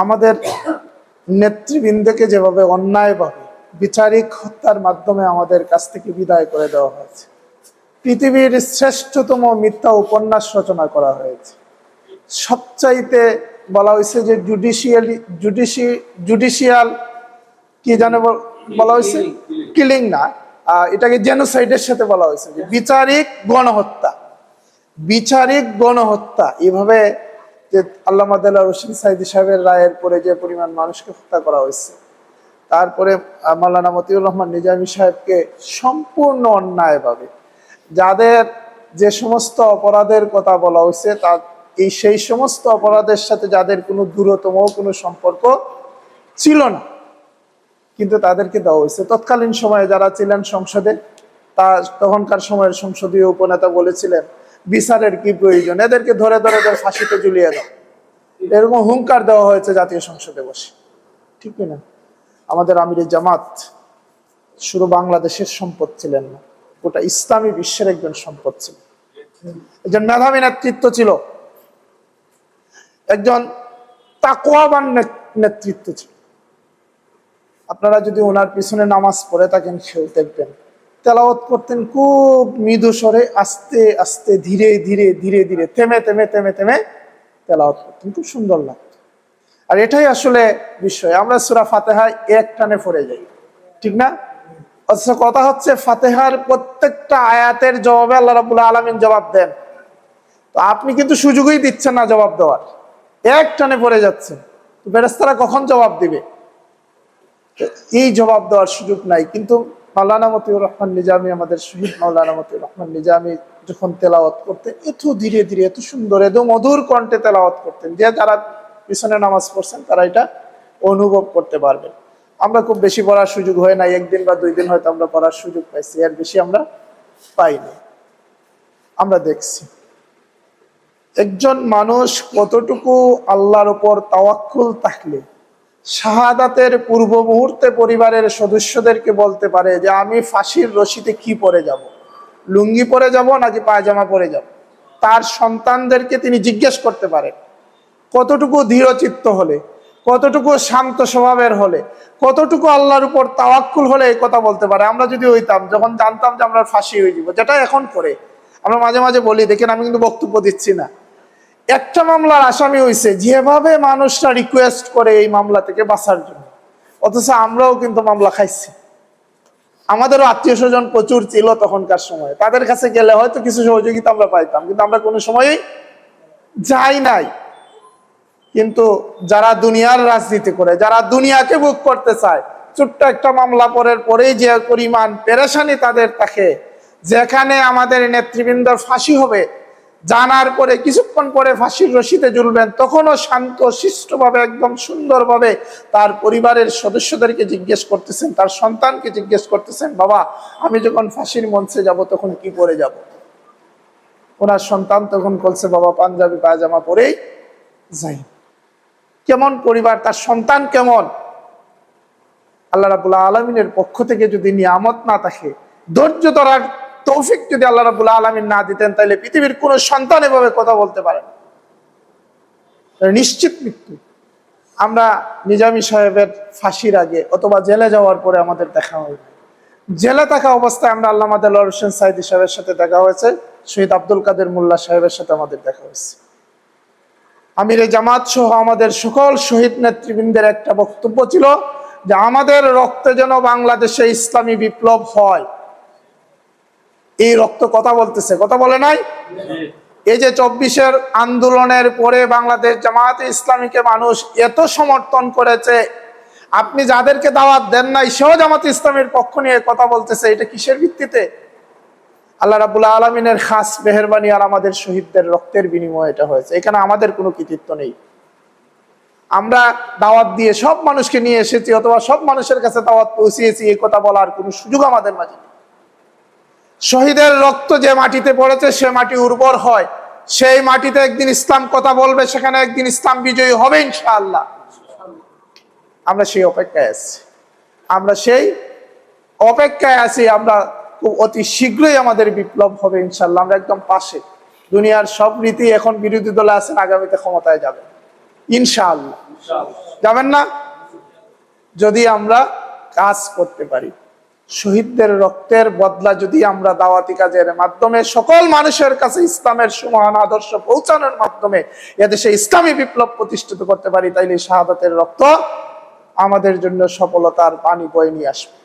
আমাদের নেতৃবৃন্দকে যেভাবে অন্যায়ভাবে বিচারিক হত্যার মাধ্যমে আমাদের কাছ থেকে বিদায় করে দেওয়া হয়েছে, পৃথিবীর শ্রেষ্ঠতম মিথ্যা উপন্যাস রচনা করা হয়েছে, সবচাইতে বলা হয়েছে যে জুডিশিয়াল কি জানে বলা হয়েছে, কিলিং না, এটাকে জেনোসাইডের সাথে বলা হয়েছে, যে বিচারিক গণহত্যা। বিচারিক গণহত্যা এভাবে যে আল্লামা দেলোয়ার হোসেন সাঈদী সাহেবের রায়ের পরে যে পরিমাণ মানুষকে হত্যা করা হয়েছে, তারপরে মাওলানা মতিউর রহমান নিজামী সাহেবকে সম্পূর্ণ অন্যায়ভাবে যাদের যে সমস্ত অপরাধের কথা বলা হয়েছে, তার সেই সমস্ত অপরাধের সাথে যাদের কোনো দূরতম কোনো সম্পর্ক ছিল না, কিন্তু তাদেরকে দেওয়া হয়েছে। তৎকালীন সময়ে যারা ছিলেন সংসদে, তখনকার সময়ের সংসদীয় উপনেতা বলেছিলেন বিচারের কি প্রয়োজন, এদেরকে ধরে ধরে ফাঁসিতে ঝুলিয়ে দাও, এরকম হুঙ্কার দেওয়া হয়েছে জাতীয় সংসদে বসে, ঠিক না? আমাদের আমিরে জামাত শুধু বাংলাদেশের সম্পদ ছিলেন না, গোটা ইসলামী বিশ্বের একজন সম্পদ ছিলেন, একজন মেধাবী নেতৃত্ব ছিল, একজন তাকওয়াবান নেতৃত্ব ছিল। আপনারা যদি ওনার পিছনে নামাজ পড়ে থাকেন, সেও দেখবেন তেলাওয়াত করতেন খুব মৃদু স্বরে, আস্তে আস্তে ধীরে ধীরে ধীরে ধীরে থেমে থেমে থেমে থেমে তেলাওয়াত করতেন, খুব সুন্দর লাগতো। আর এটাই আসলে বিষয়, আমরা সূরা ফাতিহা এক টানে পড়ে যাই, ঠিক না? অথচ কথা হচ্ছে ফাতিহার প্রত্যেকটা আয়াতের জবাবে আল্লাহ রাব্বুল আলামিন জবাব দেন, তো আপনি কিন্তু সুযোগই দিচ্ছেন না জবাব দেওয়ার, এক টানে পড়ে যাচ্ছেন, ফেরেশতারা কখন জবাব দিবে? এই জবাব দেওয়ার সুযোগ নাই। কিন্তু মাওলানা মতিউর রহমান নিজামী, আমাদের শহীদ মাওলানা মতিউর রহমান নিজামী যখন তেলাওয়াত করতেন, এত ধীরে ধীরে, এত সুন্দর, এত মধুর কণ্ঠে তেলাওয়াত করতেন, যে যারা পিছনে নামাজ পড়ছেন তারা এটা অনুভব করতে পারবেন। আমরা খুব বেশি পড়ার সুযোগ হয় না, একদিন বা 2 দিন হয়তো আমরা পড়ার সুযোগ পাইছি, এর বেশি আমরা পাইনি। আমরা দেখছি একজন মানুষ কতটুকু আল্লাহর উপর তাওয়াক্কুল থাকলে শাহাদাতের পূর্ব মুহূর্তে পরিবারের সদস্যদেরকে বলতে পারে যে আমি ফাঁসির রশিতে কি পরে যাব, লুঙ্গি পরে যাব নাকি পায়জামা পরে যাব। তার সন্তানদেরকে তিনি জিজ্ঞেস করতে পারেন, কতটুকু দৃঢ়চিত্ত হলে, কতটুকু শান্ত স্বভাবের হলে, কতটুকু আল্লাহর উপর তাওয়াক্কুল হলে এই কথা বলতে পারে। আমরা যদি হইতাম, যখন জানতাম যে আমরা ফাঁসি হয়ে যাব, যেটা এখন করে আমরা মাঝে মাঝে বলি, দেখেন আমি কিন্তু বক্তব্য দিচ্ছি না, একটা মামলার আসামি হয়েছে, যেভাবে মানুষরা রিকোয়েস্ট করে এই মামলা থেকে বাঁচার জন্য, অথচ আমরাও কিন্তু মামলা খাইছি। আমাদেরও আত্মীয় স্বজন প্রচুর ছিল তখনকার সময়, তাদের কাছে গেলে হয়তো কিছু সহযোগিতা আমরা পাইতাম, কিন্তু আমরা কোনো সময়ই যাই নাই। কিন্তু যারা দুনিয়ার রাজনীতি করে, যারা দুনিয়াকে ভোগ করতে চায়, ছোট্ট একটা মামলা পরেই যে পরিমাণ পেরেশানি তাদের থাকে, যেখানে আমাদের নেতৃবৃন্দর ফাঁসি হবে জানার পরে কিছুক্ষণ পরে ফাঁসির রশিতে ঝুলবেন, তখনও শান্ত শিষ্টভাবে একদম সুন্দরভাবে তার পরিবারের সদস্যদেরকে জিজ্ঞেস করতেছেন, তার সন্তানকে জিজ্ঞেস করতেছেন, বাবা আমি যখন ফাঁসির মঞ্চে যাব তখন কি পরে যাব? ওনার সন্তান তখন বলছে, বাবা পাঞ্জাবি পায়জামা পরেই যাই। কেমন পরিবার, তার সন্তান কেমন? আল্লাহ রাব্বুল আলামিনের পক্ষ থেকে যদি নিয়ামত না থাকে, ধৈর্য ধরার তৌফিক যদি আল্লাহ রাব্বুল আলামিন না দিতেন, তাহলে পৃথিবীর কোন সন্তান এভাবে কথা বলতে পারে না, নিশ্চিত মৃত্যু। আমরা নিজামী সাহেবের ফাঁসির আগে অথবা জেলে যাওয়ার পরে আমাদের দেখা হয়, জেলে থাকা অবস্থায় আমরা আল্লামা দেলোয়ার হোসেন সাঈদী সাহেবের সাথে দেখা হয়েছে, শহীদ আব্দুল কাদের মোল্লা সাহেবের সাথে আমাদের দেখা হয়েছে। আমিরে জামাত সহ আমাদের সকল শহীদ নেতৃবৃন্দের একটা বক্তব্য ছিল যে আমাদের রক্তে যেন বাংলাদেশে ইসলামী বিপ্লব হয়। এই রক্ত কথা বলতেছে, কথা বলে নাই? এই যে 24-এর আন্দোলনের পরে বাংলাদেশ জামায়াতে ইসলামীকে মানুষ এত সমর্থন করেছে, আপনি যাদেরকে দাওয়াত দেন নাই সেও জামাতে ইসলামের পক্ষ নিয়ে কথা বলতেছে, এটা কিসের ভিত্তিতে? আল্লাহ রাব্বুল আলামিনের খাস মেহেরবানি আর আমাদের শহীদদের রক্তের বিনিময়ে এটা হয়েছে। এখানে আমাদের কোনো কৃতিত্ব নেই। আমরা দাওয়াত দিয়ে সব মানুষকে নিয়ে এসেছি অথবা সব মানুষের কাছে দাওয়াত পৌঁছিয়েছি, এই কথা বলার কোনো সুযোগ আমাদের মাঝে নেই। শহীদের রক্ত যে মাটিতে পড়েছে সে মাটি উর্বর হয়, সেই মাটিতে একদিন ইসলাম কথা বলবে, সেখানে একদিন ইসলাম বিজয়ী হবে ইনশাআল্লাহ। আমরা সেই অপেক্ষায় আছি, আমরা সেই অপেক্ষায় আছি। আমরা খুব অতি শীঘ্রই আমাদের বিপ্লব হবে ইনশাআল্লাহ। আমরা একদম পাশে, দুনিয়ার সব রীতি এখন বিরোধী দলে আছেন, আগামীতে ক্ষমতায় যাবে ইনশাআল্লাহ। যাবেন না? যদি আমরা কাজ করতে পারি, শহীদদের রক্তের বদলা যদি আমরা দাওয়াতি কাজের মাধ্যমে সকল মানুষের কাছে ইসলামের সুমহান আদর্শ পৌঁছানোর মাধ্যমে এদেশে ইসলামী বিপ্লব প্রতিষ্ঠিত করতে পারি, তাইলে শাহাদাতের রক্ত আমাদের জন্য সফলতার পানি বয়ে নিয়ে আসবে।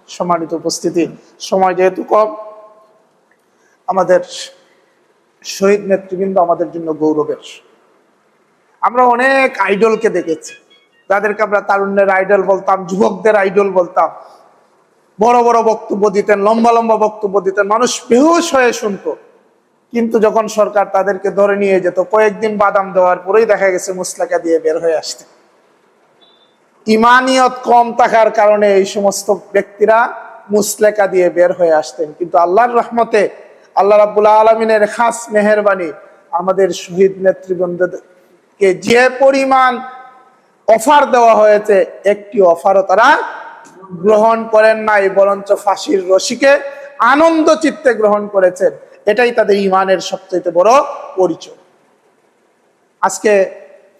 সম্মানিত উপস্থিতি, সময় যেহেতু কম, আমাদের শহীদ নেতৃবৃন্দ আমাদের জন্য গৌরবের। আমরা অনেক আইডলকে দেখেছি, যাদেরকে আমরা তারুণ্যের আইডল বলতাম, যুবকদের আইডল বলতাম। বড় বড় বক্তব্য দিতেন, লম্বা লম্বা বক্তব্য দিতেন, মানুষ বেহুশ হয়ে শুনতো। কিন্তু যখন সরকার তাদেরকে ধরে নিয়ে যেত, কয়েকদিন বাদাম দেওয়ার পরেই দেখা গেছে মুসলাকা দিয়ে বের হয়ে আসতে। ইমানিয়ত কম থাকার কারণে এই সমস্ত ব্যক্তিরা মুসলেকা দিয়ে বের হয়ে আসতেন। কিন্তু আল্লাহর রহমতে, আল্লাহ রাব্বুল আলামিনের খাস মেহেরবানি, আমাদের শহীদ নেতৃবৃন্দকে যে পরিমাণ অফার দেওয়া হয়েছে, একটি অফারও তারা গ্রহণ করেন নাই, বরঞ্চ ফাঁসির রশিকে আনন্দ চিত্তে গ্রহণ করেছেন। এটাই তাদের ইমানের সবচেয়ে বড় পরিচয়। আজকে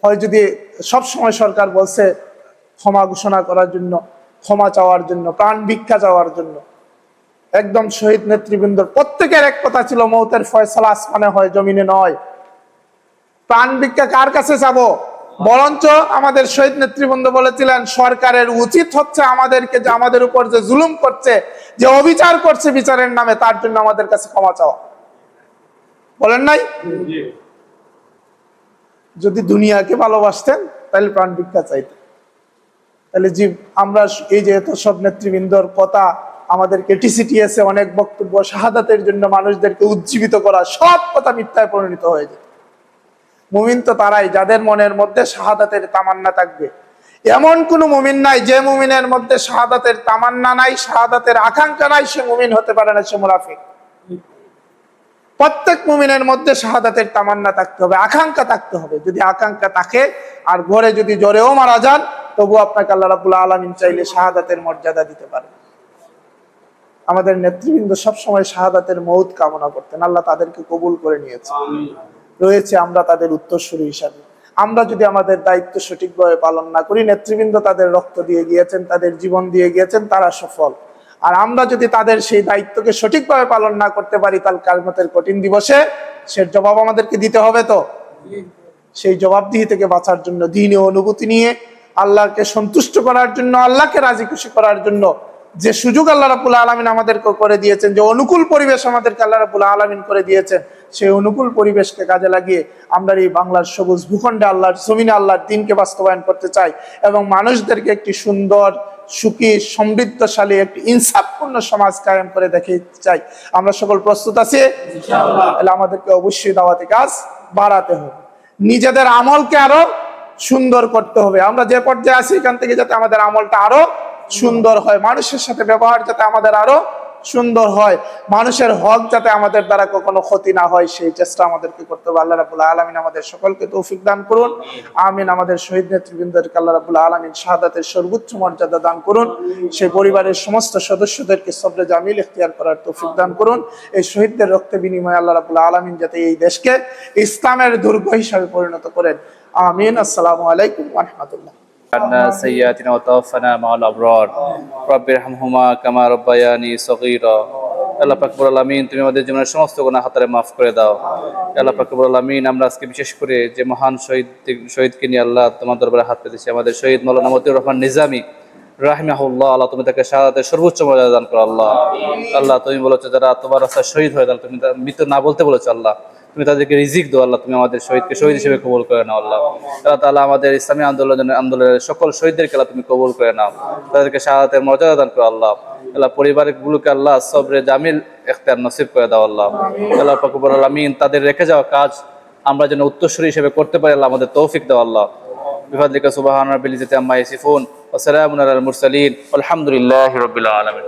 হয় যদি সবসময় সরকার বলছে ক্ষমা ঘোষণা করার জন্য, ক্ষমা চাওয়ার জন্য, প্রাণ ভিক্ষা চাওয়ার জন্য, একদম শহীদ নেতৃবৃন্দর প্রত্যেকের এক কথা ছিল, মৌতের ফয়সালা আসমানে হয়, জমিনে নয়। প্রাণ ভিক্ষা কার কাছে চাবো? বরঞ্চ আমাদের শহীদ নেতৃবৃন্দ বলেছিলেন, সরকারের উচিত হচ্ছে আমাদেরকে, যে আমাদের উপর যে জুলুম করছে, যে অবিচার করছে বিচারের নামে, তার জন্য আমাদের কাছে ক্ষমা চাওয়া। বলেন নাই? যদি দুনিয়াকে ভালোবাসতেন তাহলে প্রাণ ভিক্ষা চাইতেন। তাহলে জি, আমরা এই যে এত সব নেতৃবৃন্দর কথা, আমাদেরকে টিসিটিএসে অনেক বক্তব্য, শাহাদাতের জন্য মানুষদেরকে উজ্জীবিত করা, সব কথা মিথ্যায় পরিণত হয়ে যায়। মুমিন তো তারাই যাদের মনের মধ্যে শাহাদাতের তামান্না থাকবে। এমন কোন মুমিন নাই যে মুমিনের মধ্যে শাহাদাতের তামান্না নাই, শাহাদাতের আকাঙ্ক্ষা নাই, সে মুমিন হতে পারে না, সে মুনাফিক। প্রত্যেক মুমিনের মধ্যে শাহাদাতের তামান্না থাকতে হবে, আকাঙ্ক্ষা থাকতে হবে। যদি আকাঙ্ক্ষা থাকে আর ঘরে যদি জ্বরেও মারা যান, তবু আপনাকে আল্লাহ রাব্বুল আলামিন চাইলে শাহাদাতের মর্যাদা দিতে পারে। আমাদের নেতৃবৃন্দ সবসময় শাহাদাতের মৌত কামনা করতেন, আল্লাহ তাদেরকে কবুল করে নিয়েছে। রয়েছে আমরা তাদের উত্তরসূরি হিসাবে। আমরা যদি আমাদের দায়িত্ব সঠিকভাবে পালন না করি, নেতৃবৃন্দ তাদের রক্ত দিয়ে গিয়েছেন, তাদের জীবন দিয়ে গিয়েছেন, তারা সফল। আর আমরা যদি তাদের সেই দায়িত্বকে সঠিকভাবে পালন না করতে পারি, তাহলে কিয়ামতের কঠিন দিবসে সে জবাব আমাদেরকে দিতে হবে। তো সেই জবাবদিহি থেকে বাঁচার জন্য, দ্বীনি অনুভূতি নিয়ে আল্লাহকে সন্তুষ্ট করার জন্য, আল্লাহকে রাজি খুশি করার জন্য যে সুযোগ আল্লাহ রাব্বুল আলামিন আমাদেরকে করে দিয়েছেন, যে অনুকূল পরিবেশ আমাদেরকে আল্লাহ রাব্বুল আলামিন করে দিয়েছেন, সেই অনুকূল পরিবেশকে কাজে লাগিয়ে আমরা এই বাংলার সবুজ ভূখণ্ডে আল্লাহর জমিনে আল্লাহর দ্বীনকে বাস্তবায়ন করতে চাই এবং মানুষদেরকে একটি সুন্দর, সুখী, সমৃদ্ধশালী, একটি ইনসাফপূর্ণ সমাজ কায়েম করে দেখাতে চাই। আমরা সকল প্রস্তুত আছি ইনশাআল্লাহ। তাহলে আমাদেরকে অবশ্যই দাওয়াতি কাজ বাড়াতে হবে, নিজেদের আমলকে আরো সুন্দর করতে হবে। আমরা যে পর্যায়ে আছি, এখান থেকে যাতে আমাদের আমলটা আরো সুন্দর হয়, মানুষের সাথে ব্যবহার যাতে আমাদের আরো সুন্দর হয়, মানুষের হক যাতে আমাদের দ্বারা কখনো ক্ষতি না হয়, সেই চেষ্টা আমাদেরকে করতে হবে। আল্লাহ রাব্বুল আলামিন আমাদের সকলকে তৌফিক দান করুন, আমিন। আমাদের শহীদ নেতৃবৃন্দকে আল্লাহ রাব্বুল আলামিন শাহাদাতের সর্বোচ্চ মর্যাদা দান করুন, সেই পরিবারের সমস্ত সদস্যদেরকে সবরে জামিল ইখতিয়ার করার তৌফিক দান করুন। এই শহীদদের রক্তের বিনিময়ে আল্লাহ রাব্বুল আলামিন যাতে এই দেশকে ইসলামের দুর্গ হিসাবে পরিণত করেন, আমিন। আসসালামু আলাইকুম ওয়া রাহমাতুল্লাহ। عنا سيئاتنا وتوفنا مع الأبرار رب ارحمهما كما ربياني صغيرا। আল্লাহ পাক রব্বুল আলামিন, তুমি আমাদের জীবনের সমস্ত গুনাহ খাতারে মাফ করে দাও। আল্লাহ পাক রব্বুল আলামিন, আমরা আজকে বিশেষ করে যে মহান শহীদকে নিয়ে আল্লাহ তোমার দরবারে হাত পেতেছি, আমাদের শহীদ মাওলানা মতিউর রহমান নিজামী রাহিমাহুল্লাহ, আল্লাহ তুমি তাকে শাহাদাতের সর্বোচ্চ মর্যাদা দান করো। আল্লাহ আল্লাহ তুমি বলেছো যারা তোমার রাস্তায় শহীদ হয়ে যান, তুমি মৃত্যু না বলতে বলেছো। আল্লাহ তুমি তাদেরকে রিজিক দাও। আল্লাহ তুমি আমাদের শহীদকে শহীদ হিসেবে কবুল করে নাও। আল্লাহ আল্লাহ তাআলা আমাদের ইসলামী আন্দোলনের সকল শহীদদেরকে আল্লাহ তুমি কবুল করে নাও, তাদেরকে শাহাদাতের মর্যাদা দান করো। আল্লাহ আল্লাহ পরিবারগুলোকে আল্লাহ সবরে জামিল ইখতিয়ার নসিব করে দাও। আল্লাহ আল্লাহ পাক রব্বুল আলামিন, তাদের রেখে যাওয়া কাজ আমরা যেন উত্তরসূরি হিসেবে করতে পারি, আল্লাহ আমাদের তৌফিক দাও। আল্লাহ বিফাদলিকা সুবহানা রাব্বিল ইজ্জাতি আম্মা ইয়াসিফুন ওয়া সালামুন আলাল মুরসালিন আলহামদুলিল্লাহি রাব্বিল আলামিন।